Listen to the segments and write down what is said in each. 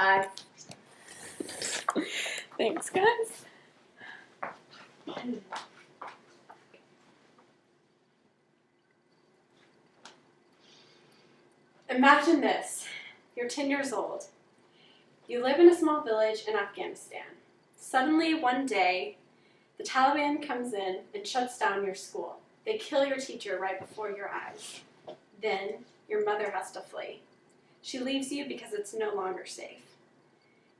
Hi. Thanks, guys. Imagine this. You're 10 years old. You live in a small village in Afghanistan. Suddenly, one day, the Taliban comes in and shuts down your school. They kill your teacher right before your eyes. Then, your mother has to flee. She leaves you because it's no longer safe.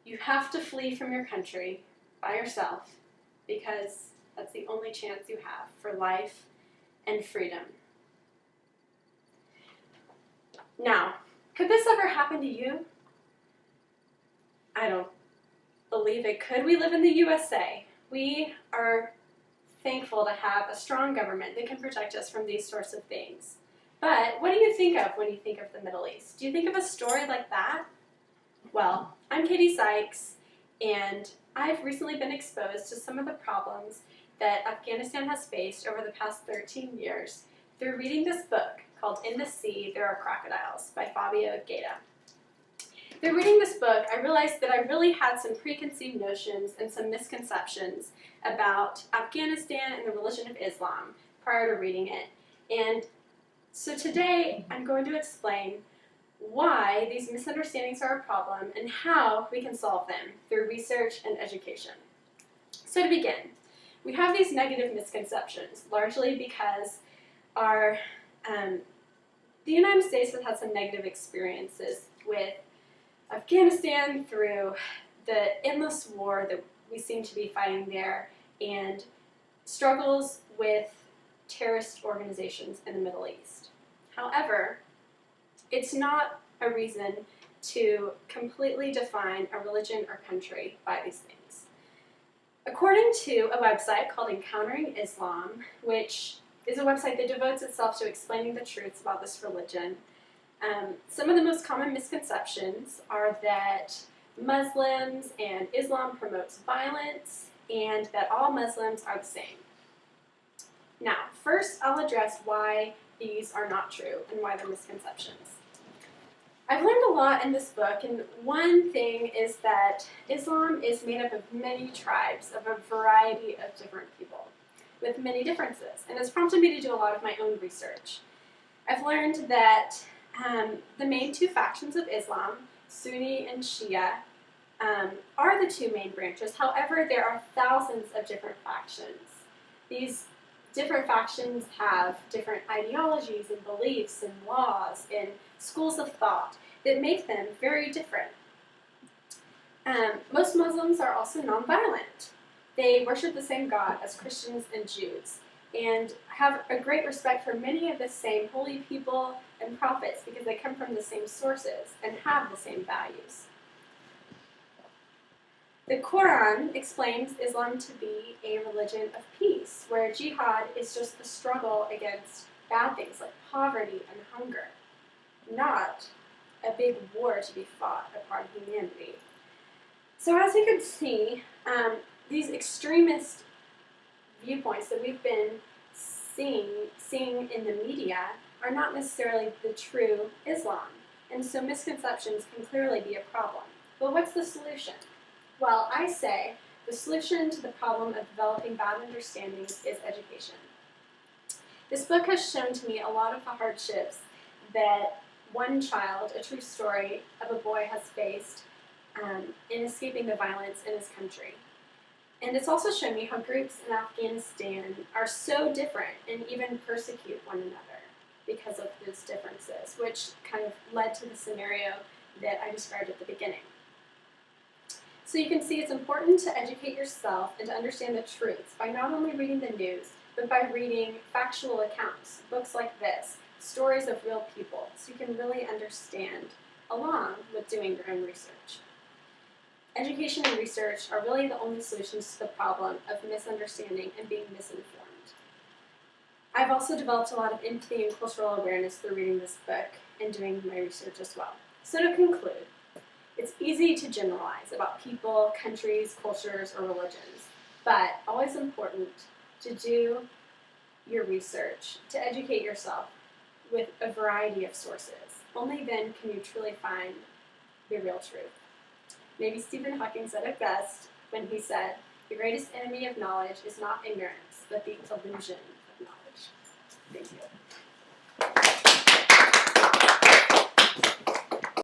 You have to flee from your country by yourself because that's the only chance you have for life and freedom. Now, could this ever happen to you? I don't believe it could. We live in the USA. We are thankful to have a strong government that can protect us from these sorts of things. But what do you think of when you think of the Middle East? Do you think of a story like that? Well, I'm Katie Sykes, and I've recently been exposed to some of the problems that Afghanistan has faced over the past 13 years through reading this book called In the Sea, There Are Crocodiles by Fabio Geda. Through reading this book, I realized that I really had some preconceived notions and some misconceptions about Afghanistan and the religion of Islam prior to reading it. And so today, I'm going to explain why these misunderstandings are a problem and how we can solve them through research and education. So to begin, we have these negative misconceptions, largely because the United States has had some negative experiences with Afghanistan through the endless war that we seem to be fighting there and struggles with terrorist organizations in the Middle East. However, it's not a reason to completely define a religion or country by these things. According to a website called Encountering Islam, which is a website that devotes itself to explaining the truths about this religion, some of the most common misconceptions are that Muslims and Islam promotes violence and that all Muslims are the same. Now, first I'll address why these are not true and why they're misconceptions. I've learned a lot in this book, and one thing is that Islam is made up of many tribes, of a variety of different people, with many differences, and it's prompted me to do a lot of my own research. I've learned that the main two factions of Islam, Sunni and Shia, are the two main branches. However, there are thousands of different factions. These different factions have different ideologies and beliefs and laws and schools of thought that make them very different. Most Muslims are also nonviolent. They worship the same God as Christians and Jews and have a great respect for many of the same holy people and prophets because they come from the same sources and have the same values. The Quran explains Islam to be a religion of peace, where jihad is just the struggle against bad things like poverty and hunger, not a big war to be fought upon humanity. So as you can see, these extremist viewpoints that we've been seeing in the media are not necessarily the true Islam, and so misconceptions can clearly be a problem. But what's the solution? Well, I say the solution to the problem of developing bad understandings is education. This book has shown to me a lot of the hardships that one child, a true story of a boy, has faced in escaping the violence in his country. And it's also shown me how groups in Afghanistan are so different and even persecute one another because of those differences, which kind of led to the scenario that I described at the beginning. So you can see it's important to educate yourself and to understand the truths by not only reading the news, but by reading factual accounts, books like this, stories of real people, so you can really understand along with doing your own research. Education and research are really the only solutions to the problem of misunderstanding and being misinformed. I've also developed a lot of empathy and cultural awareness through reading this book and doing my research as well. So to conclude, it's easy to generalize about people, countries, cultures, or religions, but always important to do your research, to educate yourself with a variety of sources. Only then can you truly find the real truth. Maybe Stephen Hawking said it best when he said, "The greatest enemy of knowledge is not ignorance, but the illusion